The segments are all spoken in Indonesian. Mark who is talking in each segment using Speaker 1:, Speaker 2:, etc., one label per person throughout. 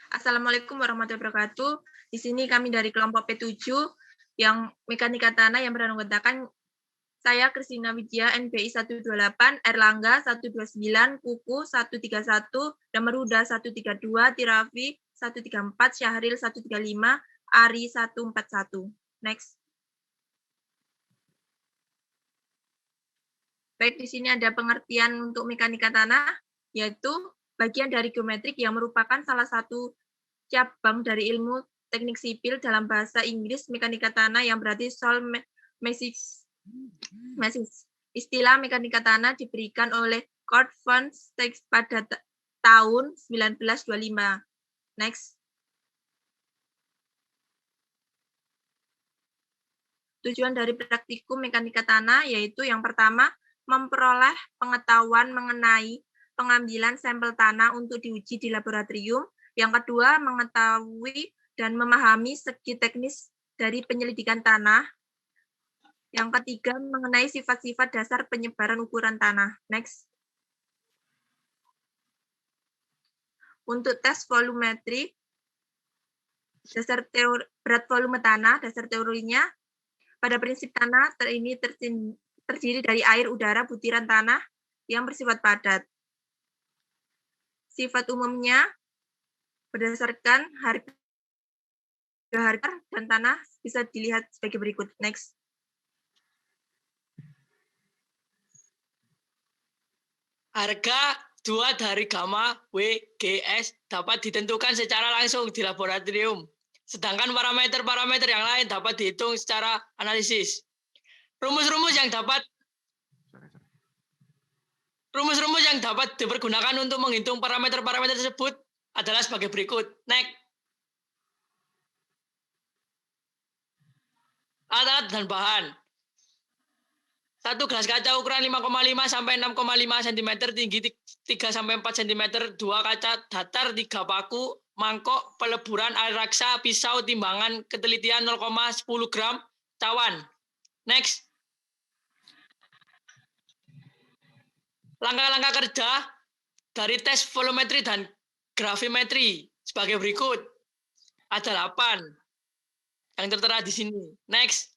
Speaker 1: Assalamualaikum warahmatullahi wabarakatuh. Di sini kami dari kelompok P7 yang mekanika tanah yang beranggotakan saya Kristina Widya NBI 128, Erlangga 129, Kuku 131, Dameruda 132, Tirafi 134, Syahril 135, Ari 141. Next. Baik, di sini ada pengertian untuk mekanika tanah, yaitu bagian dari geometrik yang merupakan salah satu cabang dari ilmu teknik sipil dalam bahasa Inggris mekanika tanah yang berarti soil mechanics. Istilah mekanika tanah diberikan oleh Kurt von Steix pada tahun 1925. Next. Tujuan dari praktikum mekanika tanah yaitu yang pertama, memperoleh pengetahuan mengenai pengambilan sampel tanah untuk diuji di laboratorium. Yang kedua, mengetahui dan memahami segi teknis dari penyelidikan tanah. Yang ketiga, mengenai sifat-sifat dasar penyebaran ukuran tanah. Next. Untuk tes volumetri, dasar teori, berat volume tanah, dasar teorinya, pada prinsip tanah ini terdiri dari air, udara, butiran tanah yang bersifat padat. Sifat umumnya berdasarkan harga dan tanah bisa dilihat sebagai berikut. Next.
Speaker 2: Harga 2 dari gamma WGS dapat ditentukan secara langsung di laboratorium, sedangkan parameter-parameter yang lain dapat dihitung secara analisis. Rumus-rumus yang dapat dipergunakan untuk menghitung parameter-parameter tersebut adalah sebagai berikut. Next. Alat dan bahan. 1 gelas kaca ukuran 5,5 sampai 6,5 cm, tinggi 3 sampai 4 cm, 2 kaca datar, 3 paku, mangkok, peleburan, air raksa, pisau, timbangan, ketelitian 0,10 gram, cawan. Next. Langkah-langkah kerja dari tes volumetri dan gravimetri sebagai berikut. Ada 8 yang tertera di sini. Next.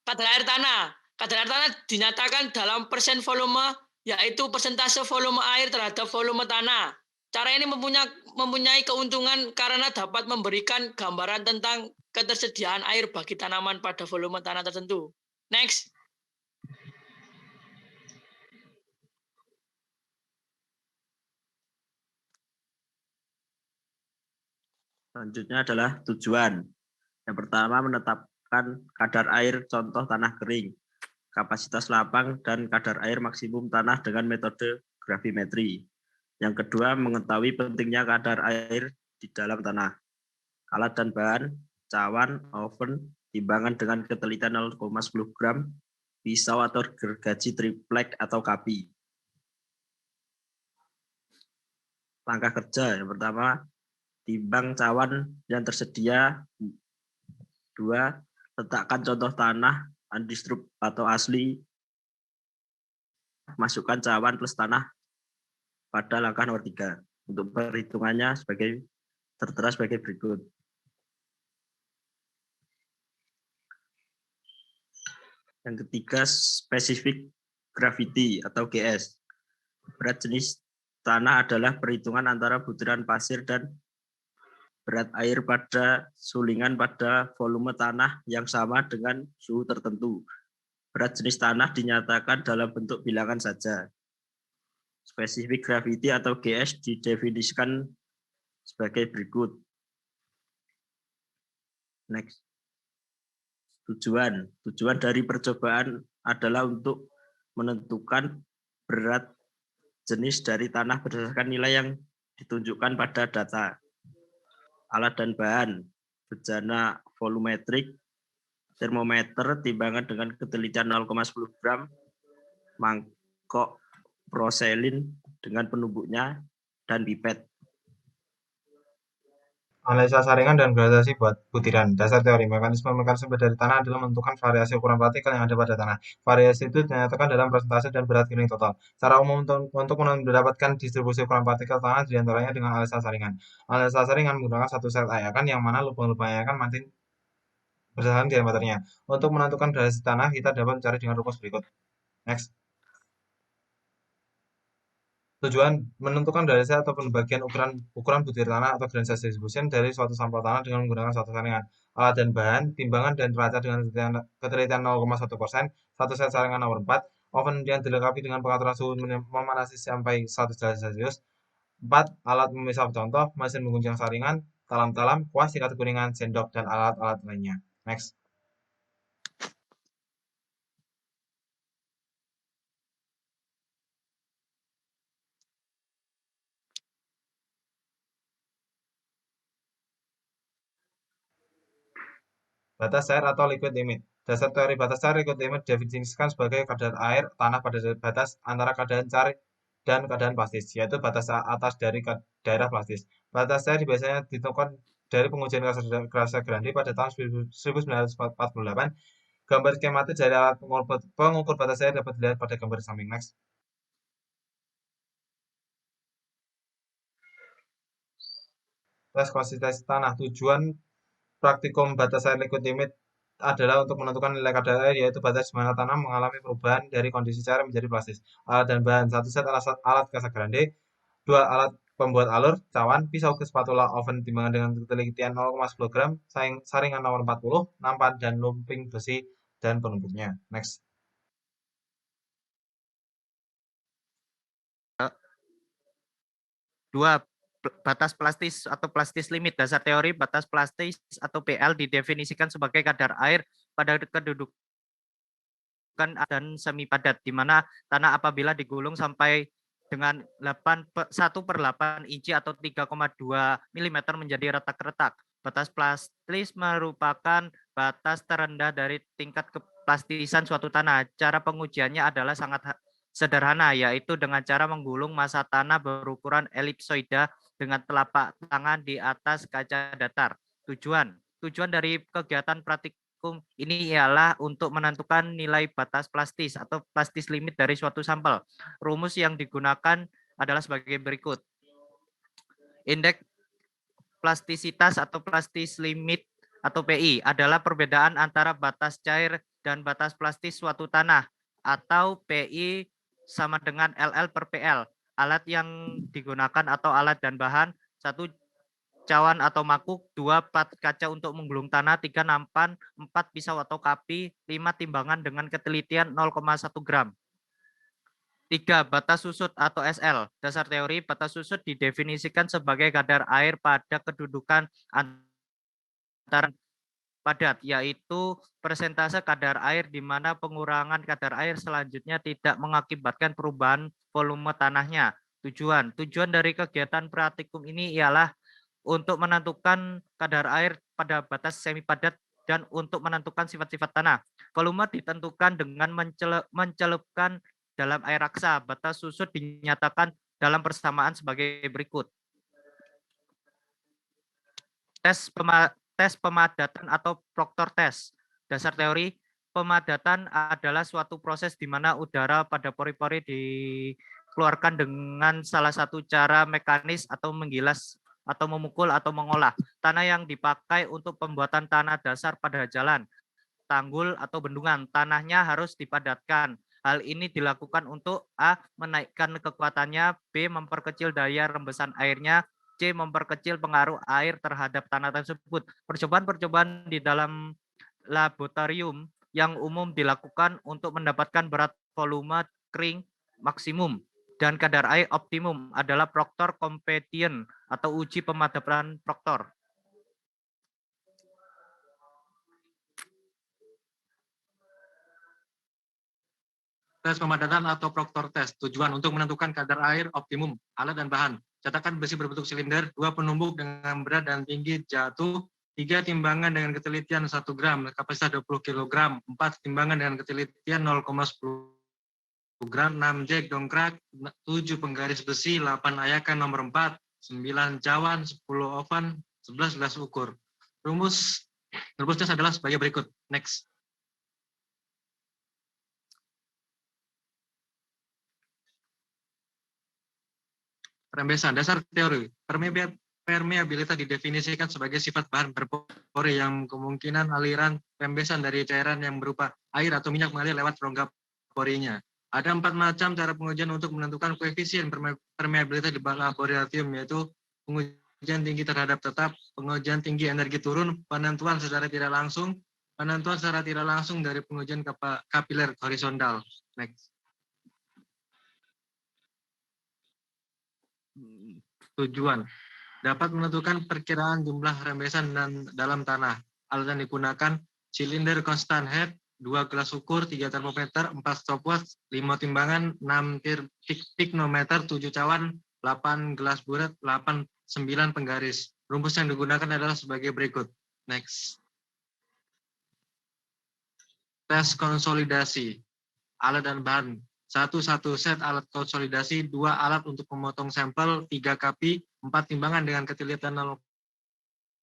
Speaker 2: Kadar air tanah. Kadar air tanah dinyatakan dalam persen volume, yaitu persentase volume air terhadap volume tanah. Cara ini mempunyai keuntungan karena dapat memberikan gambaran tentang ketersediaan air bagi tanaman pada volume tanah tertentu. Next.
Speaker 3: Selanjutnya adalah tujuan. Yang pertama, menetapkan kadar air contoh tanah kering, kapasitas lapang, dan kadar air maksimum tanah dengan metode gravimetri. Yang kedua, mengetahui pentingnya kadar air di dalam tanah. Alat dan bahan, cawan, oven, timbangan dengan ketelitian 0,10 gram, pisau atau gergaji triplek atau kapi. Langkah kerja, yang pertama, timbang cawan yang tersedia. 2. Letakkan contoh tanah undisturbed atau asli. Masukkan cawan plus tanah pada langkah nomor 3. Untuk perhitungannya tertera sebagai berikut. Yang ketiga, specific gravity atau GS. Berat jenis tanah adalah perhitungan antara butiran pasir dan berat air pada sulingan pada volume tanah yang sama dengan suhu tertentu. Berat jenis tanah dinyatakan dalam bentuk bilangan saja. Specific gravity atau GS didefinisikan sebagai berikut. Next. Tujuan dari percobaan adalah untuk menentukan berat jenis dari tanah berdasarkan nilai yang ditunjukkan pada data. Alat dan bahan, bejana volumetrik, termometer, timbangan dengan ketelitian 0,10 gram, mangkok proselin dengan penumbuknya, dan pipet.
Speaker 4: Analisa saringan dan gradasi buat butiran. Dasar teori mekanisme dari tanah adalah menentukan variasi ukuran partikel yang ada pada tanah. Variasi itu dinyatakan dalam persentase dan berat kering total. Cara umum untuk mendapatkan distribusi ukuran partikel tanah diantaranya dengan analisa saringan. Analisa saringan menggunakan satu set ayakan yang mana lubang-lubang ayakan mati berdasarkan diameternya. Untuk menentukan gradasi tanah, kita dapat mencari dengan rumus berikut. Next. Tujuan menentukan gradasi atau pembagian ukuran butir tanah atau Greensize distribution dari suatu sampel tanah dengan menggunakan suatu saringan. Alat dan bahan, timbangan dan neraca dengan ketelitian 0,1%, satu set saringan nomor 4, oven yang dilengkapi dengan pengaturan suhu memanasi sampai 100 derajat Celcius, 4. Alat memisah contoh, mesin mengguncang saringan, talam-talam, kuas, sikat kuningan, sendok, dan alat-alat lainnya. Next. Batas cair atau liquid limit. Dasar teori batas cair liquid limit didefinisikan sebagai kadar air tanah pada batas antara keadaan cair dan keadaan plastis, yaitu batas atas dari daerah plastis. Batas cair biasanya ditentukan dari pengujian Casagrande pada tahun 1948. Gambar skematis dari alat pengukur batas cair dapat dilihat pada gambar samping. Next. Tes konsistensi tanah. Tujuan praktikum batas air liquid limit adalah untuk menentukan nilai kadar air, yaitu batas di mana tanah mengalami perubahan dari kondisi cair menjadi plastis. Alat dan bahan. Satu set alat Casagrande, 2 alat pembuat alur, cawan, pisau ke spatula oven timbangan dengan ketelitian 0,10 gram, saringan nomor 40, nampan, dan lumping besi dan penumpuknya. Next.
Speaker 5: Dua, batas plastis atau plastis limit. Dasar teori batas plastis atau PL didefinisikan sebagai kadar air pada kedudukan dan semi padat, di mana tanah apabila digulung sampai dengan 1/8 inci atau 3,2 mm menjadi retak-retak. Batas plastis merupakan batas terendah dari tingkat keplastisan suatu tanah. Cara pengujiannya adalah sangat sederhana, yaitu dengan cara menggulung massa tanah berukuran elipsoida dengan telapak tangan di atas kaca datar. Tujuan dari kegiatan praktikum ini ialah untuk menentukan nilai batas plastis atau plastis limit dari suatu sampel. Rumus yang digunakan adalah sebagai berikut. Indeks plastisitas atau plastis limit atau PI adalah perbedaan antara batas cair dan batas plastis suatu tanah, atau PI sama dengan LL per PL. Alat yang digunakan atau alat dan bahan: 1 cawan atau makuk, 2 plat kaca untuk menggulung tanah, 3 nampan, 4 pisau atau kapi, 5 timbangan dengan ketelitian 0,1 gram. 3. Batas susut atau SL. Dasar teori batas susut didefinisikan sebagai kadar air pada kedudukan antara padat, yaitu persentase kadar air di mana pengurangan kadar air selanjutnya tidak mengakibatkan perubahan volume tanahnya. Tujuan dari kegiatan praktikum ini ialah untuk menentukan kadar air pada batas semi padat dan untuk menentukan sifat-sifat tanah. Volume ditentukan dengan mencelupkan dalam air raksa. Batas susut dinyatakan dalam persamaan sebagai berikut. Tes pemadatan atau Proctor test. Dasar teori pemadatan adalah suatu proses di mana udara pada pori-pori dikeluarkan dengan salah satu cara mekanis atau menggilas atau memukul atau mengolah. Tanah yang dipakai untuk pembuatan tanah dasar pada jalan, tanggul atau bendungan, tanahnya harus dipadatkan. Hal ini dilakukan untuk A. menaikkan kekuatannya, B. memperkecil daya rembesan airnya, C. memperkecil pengaruh air terhadap tanah tersebut. Percobaan-percobaan di dalam laboratorium yang umum dilakukan untuk mendapatkan berat volume kering maksimum dan kadar air optimum adalah Proctor competition atau uji pemadatan Proctor.
Speaker 6: Tes pemadatan atau Proctor test. Tujuan untuk menentukan kadar air optimum. Alat dan bahan: cetakan besi berbentuk silinder, 2 penumbuk dengan berat dan tinggi jatuh, 3 timbangan dengan ketelitian 1 gram, kapasitas 20 kg, 4 timbangan dengan ketelitian 0,10 gram, 6 jek dongkrak, 7 penggaris besi, 8 ayakan nomor 4, 9 cawan, 10 oven, 11 gelas ukur. Rumusnya adalah sebagai berikut. Next. Rembesan. Dasar teori. Permeabilitas didefinisikan sebagai sifat bahan berpori yang kemungkinan aliran rembesan dari cairan yang berupa air atau minyak mengalir lewat rongga porinya. Ada 4 macam cara pengujian untuk menentukan koefisien permeabilitas di laboratorium, yaitu pengujian tinggi terhadap tetap, pengujian tinggi energi turun, penentuan secara tidak langsung dari pengujian kapiler horizontal. Next. Tujuan. Dapat menentukan perkiraan jumlah rembesan dalam tanah. Alat yang digunakan silinder constant head, 2 gelas ukur, 3 termometer, 4 stopwatch, 5 timbangan, 6 tiknometer, 7 cawan, 8 gelas bulat, 9 penggaris. Rumus yang digunakan adalah sebagai berikut. Next. Tes konsolidasi. Alat dan bahan. 1 set alat konsolidasi, 2 alat untuk memotong sampel, 3 kapi, 4 timbangan dengan ketelitian 0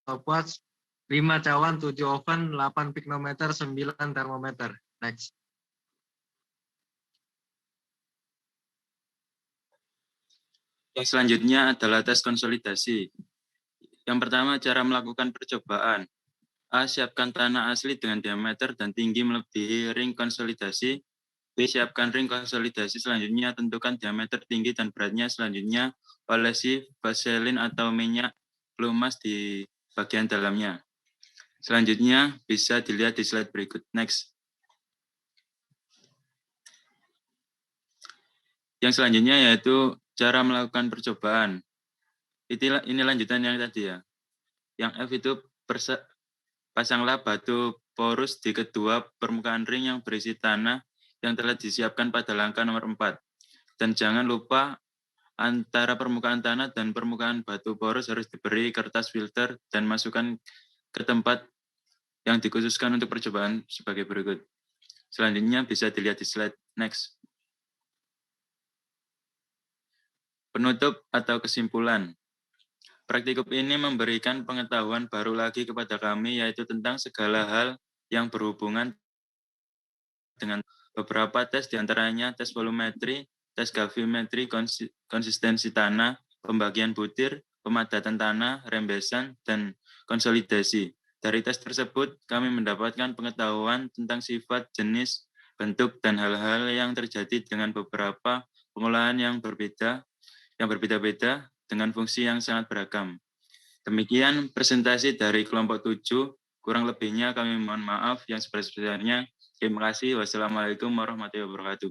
Speaker 6: stopwatch, 5 cawan, 7 oven, 8 piknometer, 9 termometer. Next.
Speaker 7: Yang selanjutnya adalah tes konsolidasi. Yang pertama, cara melakukan percobaan. A. Siapkan tanah asli dengan diameter dan tinggi melebihi ring konsolidasi. B. Siapkan ring konsolidasi, selanjutnya tentukan diameter tinggi dan beratnya, selanjutnya olesi vaselin atau minyak pelumas di bagian dalamnya. Selanjutnya bisa dilihat di slide berikut. Next. Yang selanjutnya yaitu cara melakukan percobaan. Ini lanjutan yang tadi ya. Yang F itu pasanglah batu porus di kedua permukaan ring yang berisi tanah yang telah disiapkan pada langkah nomor 4. Dan jangan lupa antara permukaan tanah dan permukaan batu porus harus diberi kertas filter dan masukkan ke tempat yang dikhususkan untuk percobaan sebagai berikut. Selanjutnya bisa dilihat di slide next. Penutup atau kesimpulan. Praktikum ini memberikan pengetahuan baru lagi kepada kami, yaitu tentang segala hal yang berhubungan dengan beberapa tes, diantaranya tes volumetri, tes gravimetri, konsistensi tanah, pembagian butir, pemadatan tanah, rembesan, dan konsolidasi. Dari tes tersebut, kami mendapatkan pengetahuan tentang sifat, jenis, bentuk, dan hal-hal yang terjadi dengan beberapa pengolahan yang berbeda-beda dengan fungsi yang sangat beragam. Demikian presentasi dari kelompok 7. Kurang lebihnya kami mohon maaf yang sebesar-besarnya. Terima kasih. Wassalamualaikum warahmatullahi wabarakatuh.